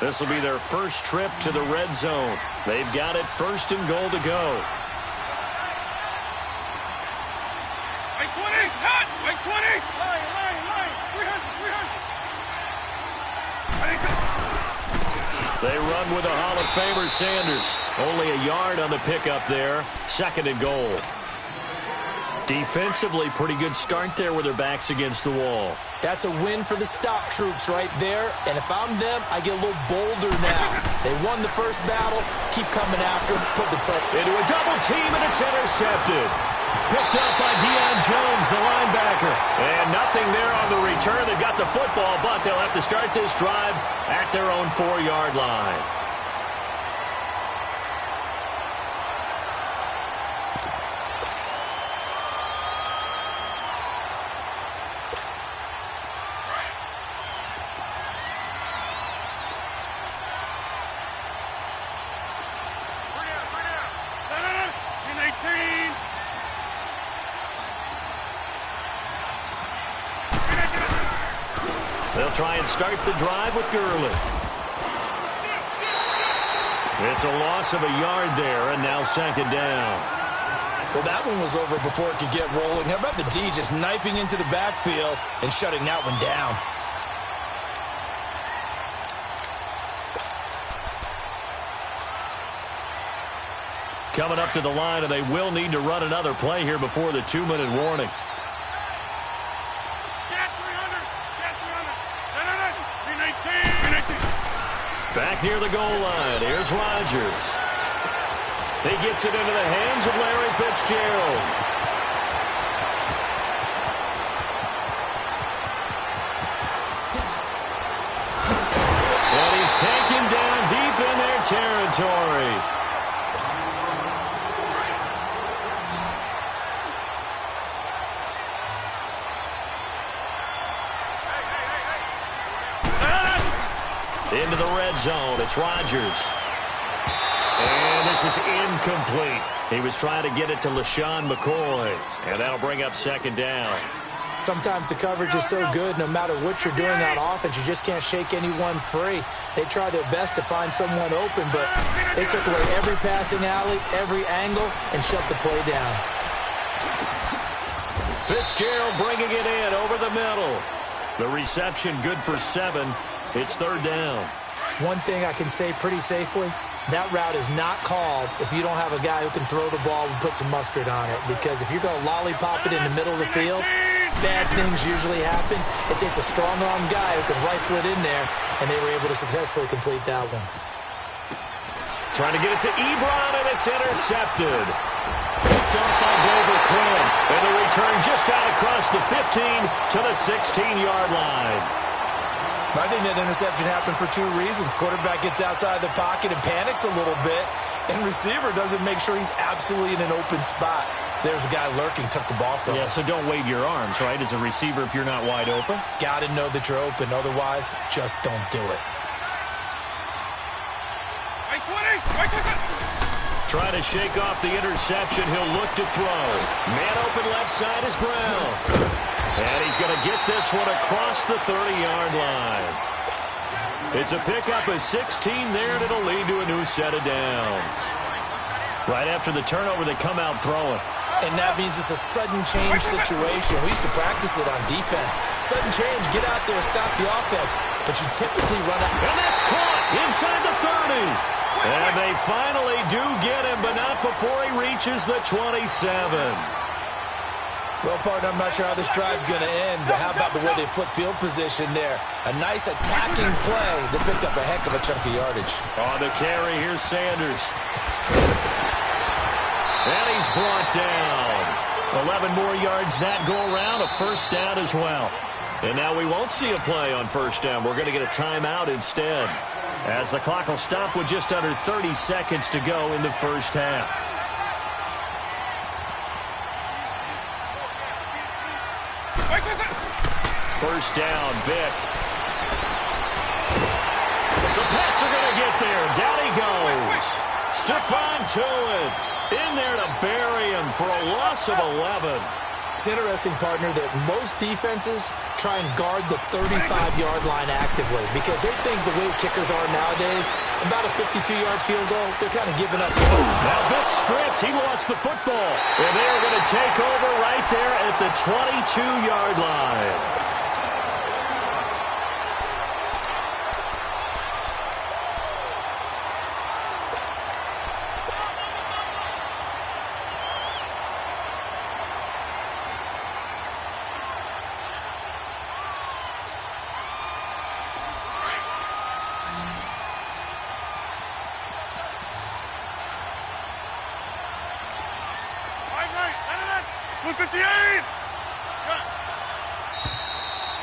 This will be their first trip to the red zone. They've got it, 1st and goal to go. Wait 20, hot! Wait 20! Line, 300. They run with the Hall of Famer Sanders. Only a yard on the pickup there. 2nd and goal. Defensively, pretty good start there with their backs against the wall. That's a win for the stop troops right there. And if I'm them, I get a little bolder now. They won the first battle. Keep coming after them. Put the play into a double team, and it's intercepted. Picked up by Deion Jones, the linebacker. And nothing there on the return. They've got the football, but they'll have to start this drive at their own 4-yard line. They'll try and start the drive with Gurley. It's a loss of a yard there, and now 2nd down. Well, that one was over before it could get rolling. How about the D just knifing into the backfield and shutting that one down? Coming up to the line, and they will need to run another play here before the 2-minute warning. Back near the goal line. Here's Rodgers. He gets it into the hands of Larry Fitzgerald. And he's taken down deep in their territory. Into the red zone. It's Rodgers. And this is incomplete. He was trying to get it to LaShawn McCoy. And that'll bring up 2nd down. Sometimes the coverage is so good, no matter what you're doing on offense, you just can't shake anyone free. They try their best to find someone open, but they took away every passing alley, every angle, and shut the play down. Fitzgerald bringing it in over the middle. The reception good for 7. It's 3rd down. One thing I can say pretty safely, that route is not called if you don't have a guy who can throw the ball and put some mustard on it. Because if you're going to lollipop it in the middle of the field, bad things usually happen. It takes a strong-arm guy who can rifle it in there, and they were able to successfully complete that one. Trying to get it to Ebron, and it's intercepted. Picked up by Grover Quinn. And the return just out across the 15 to the 16-yard line. I think that interception happened for 2 reasons. Quarterback gets outside the pocket and panics a little bit, and receiver doesn't make sure he's absolutely in an open spot. So there's a guy lurking, took the ball from him. Yeah, so don't wave your arms, right, as a receiver if you're not wide open? Got to know that you're open. Otherwise, just don't do it. Trying to shake off the interception. He'll look to throw. Man open left side is Brown. And he's going to get this one across the 30-yard line. It's a pickup of 16 there, and it'll lead to a new set of downs. Right after the turnover, they come out throwing. And that means it's a sudden change situation. We used to practice it on defense. Sudden change, get out there, stop the offense. But you typically run out. And that's caught inside the 30. And they finally do get him, but not before he reaches the 27. Well, partner, I'm not sure how this drive's going to end, but how about the way they flip field position there? A nice attacking play that picked up a heck of a chunk of yardage. On the carry, here's Sanders. And he's brought down. 11 more yards that go around, a 1st down as well. And now we won't see a play on 1st down. We're going to get a timeout instead, as the clock will stop with just under 30 seconds to go in the 1st half. First down, Vic. The Pats are going to get there. Down he goes. Stephon Tuitt in there to bury him for a loss of 11. It's interesting, partner, that most defenses try and guard the 35-yard line actively because they think the way kickers are nowadays, about a 52-yard field goal, they're kind of giving up. Now Vick's stripped. He lost the football. And they are going to take over right there at the 22-yard line.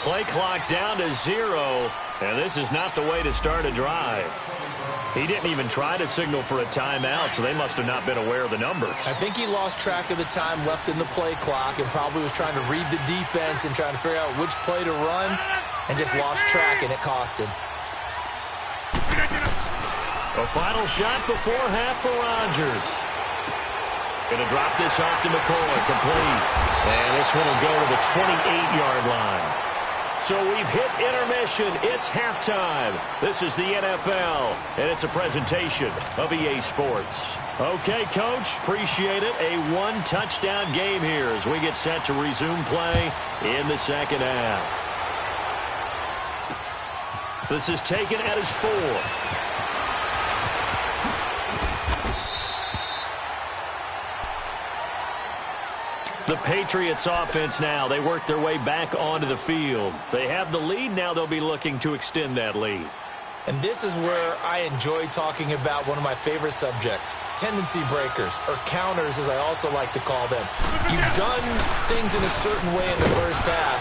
Play clock down to 0, and this is not the way to start a drive. He didn't even try to signal for a timeout, so they must have not been aware of the numbers. I think he lost track of the time left in the play clock and probably was trying to read the defense and trying to figure out which play to run and just lost track, and it cost him. A final shot before half for Rodgers. Going to drop this off to McCoy, complete. And this one will go to the 28-yard line. So we've hit intermission. It's halftime. This is the NFL, and it's a presentation of EA Sports. Okay, Coach, appreciate it. A one-touchdown game here as we get set to resume play in the second half. This is taken at his 4. The Patriots offense now, they work their way back onto the field. They have the lead. Now they'll be looking to extend that lead. And this is where I enjoy talking about one of my favorite subjects, tendency breakers, or counters as I also like to call them. You've done things in a certain way in the first half,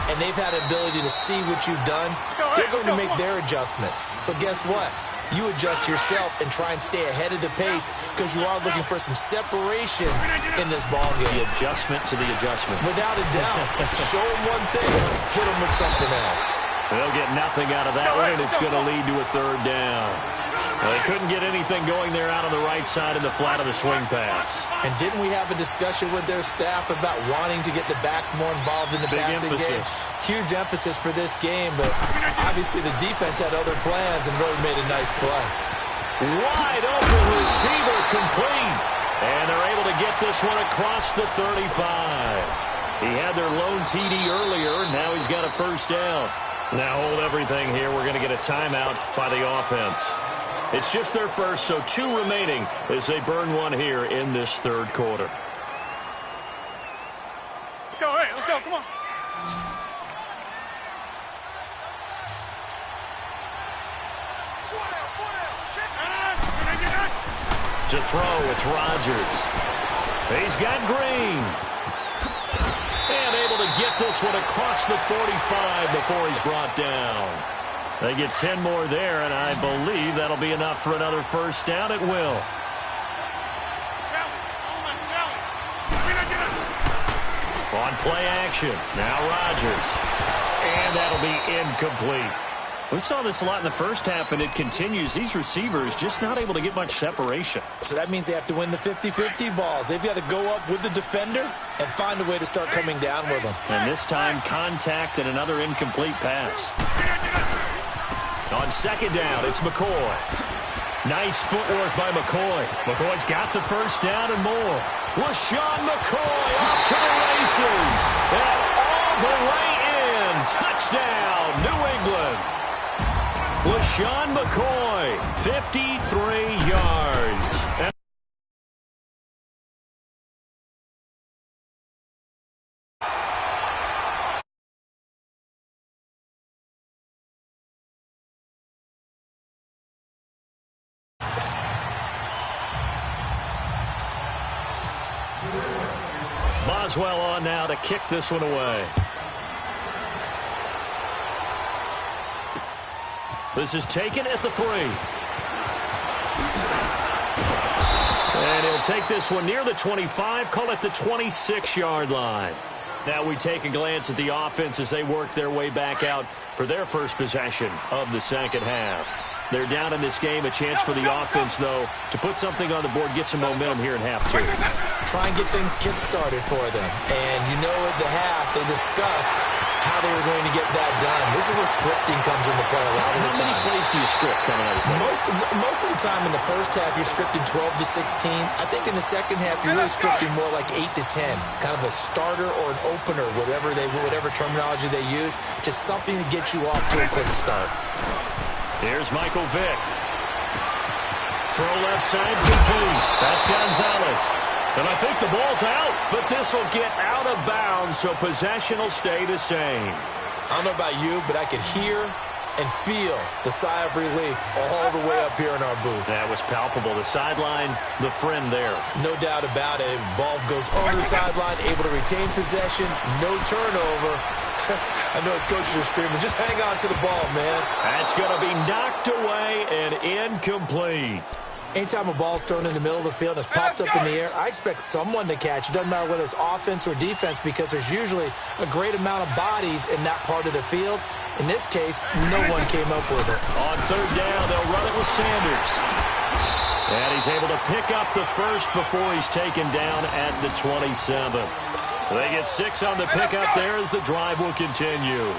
and they've had an ability to see what you've done. They're going to make their adjustments. So guess what? You adjust yourself and try and stay ahead of the pace because you are looking for some separation in this ball game. The adjustment to the adjustment. Without a doubt. Show them one thing, hit them with something else. They'll get nothing out of that one, and it's going to lead to a third down. Well, they couldn't get anything going there out on the right side in the flat of the swing pass. And didn't we have a discussion with their staff about wanting to get the backs more involved in the passing game? Huge emphasis for this game, but obviously the defense had other plans and really made a nice play. Wide open receiver complete. And they're able to get this one across the 35. He had their lone TD earlier, and now he's got a first down. Now hold everything here. We're going to get a timeout by the offense. It's just their first, so 2 remaining as they burn one here in this third quarter. Let's go, hey, let's go, come on. To throw, it's Rodgers. He's got Green. And able to get this one across the 45 before he's brought down. They get 10 more there, and I believe that'll be enough for another first down. It will. On play action. Now Rodgers. And that'll be incomplete. We saw this a lot in the first half, and it continues. These receivers just not able to get much separation. So that means they have to win the 50-50 balls. They've got to go up with the defender and find a way to start coming down with them. And this time, contact and another incomplete pass. On second down, it's McCoy. Nice footwork by McCoy. McCoy's got the first down and more. LaShawn McCoy off to the races. And all the way in. Touchdown, New England. LaShawn McCoy, 53 yards. Boswell on now to kick this one away. This is taken at the 3. And he'll take this one near the 25, call it the 26-yard line. Now we take a glance at the offense as they work their way back out for their first possession of the second half. They're down in this game. A chance for the offense, though, to put something on the board, get some momentum here in half 2. Try and get things kick-started for them. And you know at the half, they discussed how they were going to get that done. This is where scripting comes into play a lot of the time. How many plays do you script coming out of the second? Most of the time in the first half, you're scripting 12 to 16. I think in the second half, you're really scripting more like 8 to 10. Kind of a starter or an opener, whatever terminology they use. Just something to get you off to a quick start. Here's Michael Vick. Throw left side, complete. That's Gonzalez. And I think the ball's out, but this will get out of bounds, so possession will stay the same. I don't know about you, but I could hear and feel the sigh of relief all the way up here in our booth. That was palpable. The sideline, the friend there. No doubt about it. Ball goes over the sideline, able to retain possession, no turnover. I know his coaches are screaming, just hang on to the ball, man. That's going to be knocked away and incomplete. Anytime a ball's thrown in the middle of the field and it's popped up in the air, I expect someone to catch. It doesn't matter whether it's offense or defense because there's usually a great amount of bodies in that part of the field. In this case, no one came up with it. On third down, they'll run it with Sanders. And he's able to pick up the first before he's taken down at the 27. They get 6 on the pickup there as the drive will continue.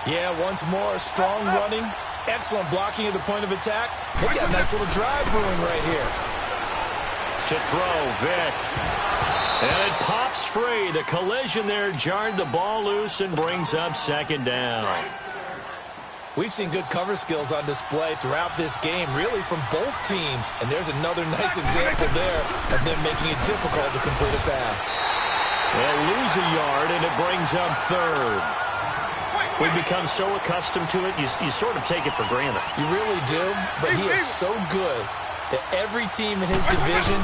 Yeah, once more, strong running. Excellent blocking at the point of attack. They got a nice little drive brewing right here. To throw, Vick. And it pops free. The collision there jarred the ball loose and brings up second down. We've seen good cover skills on display throughout this game, really from both teams. And there's another nice example there of them making it difficult to complete a pass. They'll lose a yard, and it brings up third. We've become so accustomed to it, you sort of take it for granted. You really do, but he is so good that every team in his division,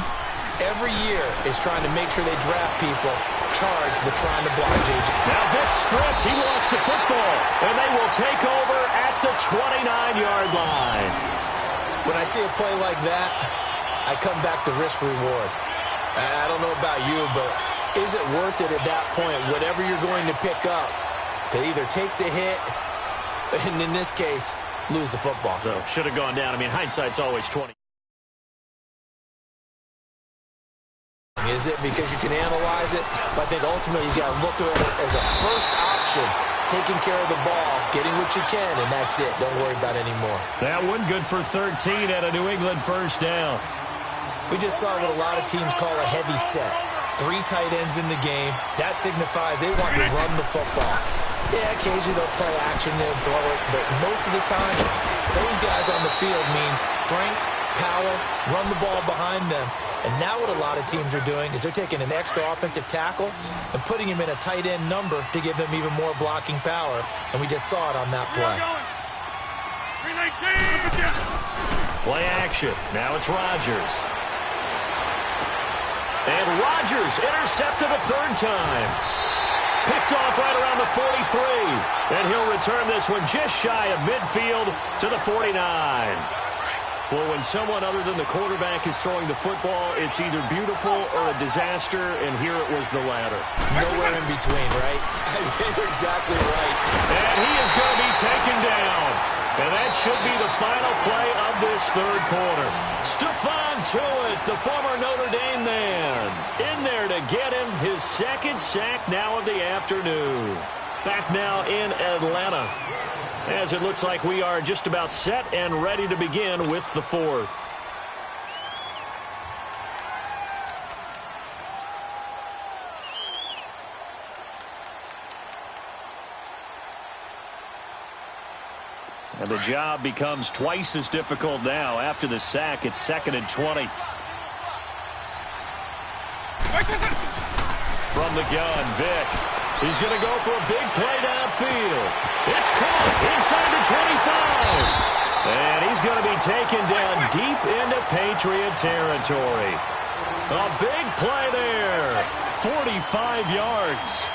every year, is trying to make sure they draft people charged with trying to block J.J. Now Vick stripped. He lost the football, and they will take over at the 29-yard line. When I see a play like that, I come back to risk-reward. I don't know about you, but is it worth it at that point, whatever you're going to pick up, to either take the hit, and in this case, lose the football? So, should have gone down. I mean, hindsight's always 20. Is it because you can analyze it? But I think ultimately you got to look at it as a first option, taking care of the ball, getting what you can, and that's it. Don't worry about it anymore. That one good for 13 at a New England first down. We just saw what a lot of teams call a heavy set. 3 tight ends in the game. That signifies they want to run the football. Yeah, occasionally they'll play action and throw it, but most of the time, those guys on the field means strength, power, run the ball behind them. And now what a lot of teams are doing is they're taking an extra offensive tackle and putting him in a tight end number to give them even more blocking power. And we just saw it on that play. Play action. Now it's Rodgers. And Rodgers intercepted a third time. Picked off right around the 43. And he'll return this one just shy of midfield to the 49. Well, when someone other than the quarterback is throwing the football, it's either beautiful or a disaster, and here it was the latter. Nowhere in between, right? You're exactly right. And he is going to be taken down. And that should be the final play of this third quarter. Stephon Tuitt, the former Notre Dame man, in there to get him his second sack now of the afternoon. Back now in Atlanta, as it looks like we are just about set and ready to begin with the fourth. And the job becomes twice as difficult now. After the sack, it's 2nd and 20. From the gun, Vick. He's going to go for a big play downfield. It's caught inside the 25. And he's going to be taken down deep into Patriot territory. A big play there. 45 yards.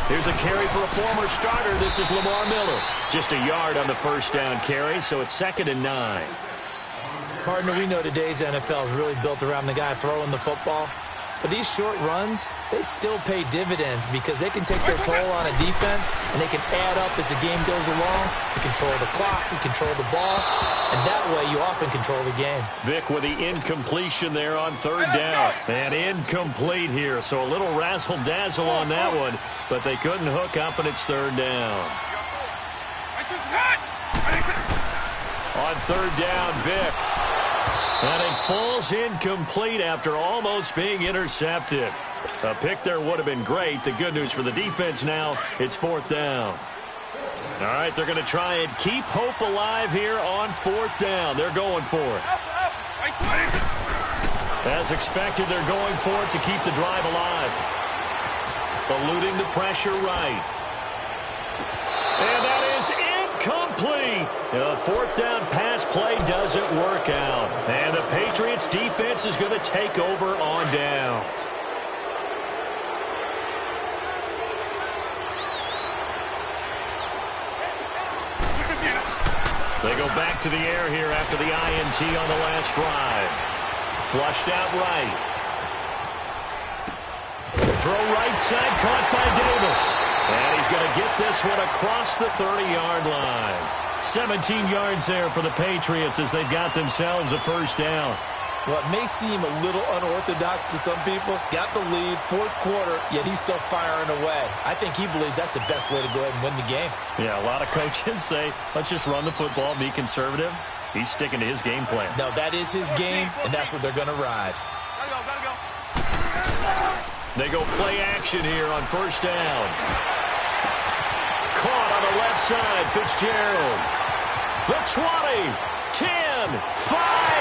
Here's a carry for a former starter. This is Lamar Miller. Just a yard on the first down carry, so it's 2nd and 9. Partner, we know today's NFL is really built around the guy throwing the football. But these short runs, they still pay dividends because they can take their toll on a defense, and they can add up as the game goes along. You control the clock, you control the ball, and that way you often control the game. Vic with the incompletion there on third down. And incomplete here, so a little razzle-dazzle on that one, but they couldn't hook up, and it's third down. On third down, Vic. And it falls incomplete after almost being intercepted. A pick there would have been great. The good news for the defense now, it's fourth down. All right, they're going to try and keep hope alive here on fourth down. They're going for it. As expected, they're going for it to keep the drive alive. Eluding the pressure right. And that is incomplete. The fourth down pass play doesn't work out. And the Patriots defense is going to take over on downs. They go back to the air here after the INT on the last drive. Flushed out right. Throw right side, caught by Davis. And he's going to get this one across the 30-yard line. 17 yards there for the Patriots as they've got themselves a first down. What may seem a little unorthodox to some people, got the lead, fourth quarter, yet he's still firing away. I think he believes that's the best way to go ahead and win the game. Yeah, a lot of coaches say, let's just run the football, be conservative. He's sticking to his game plan. No, that is his game, and that's what they're going to ride. Gotta go. They go play action here on first down. Caught on the left side, Fitzgerald. The 20, 10, 5.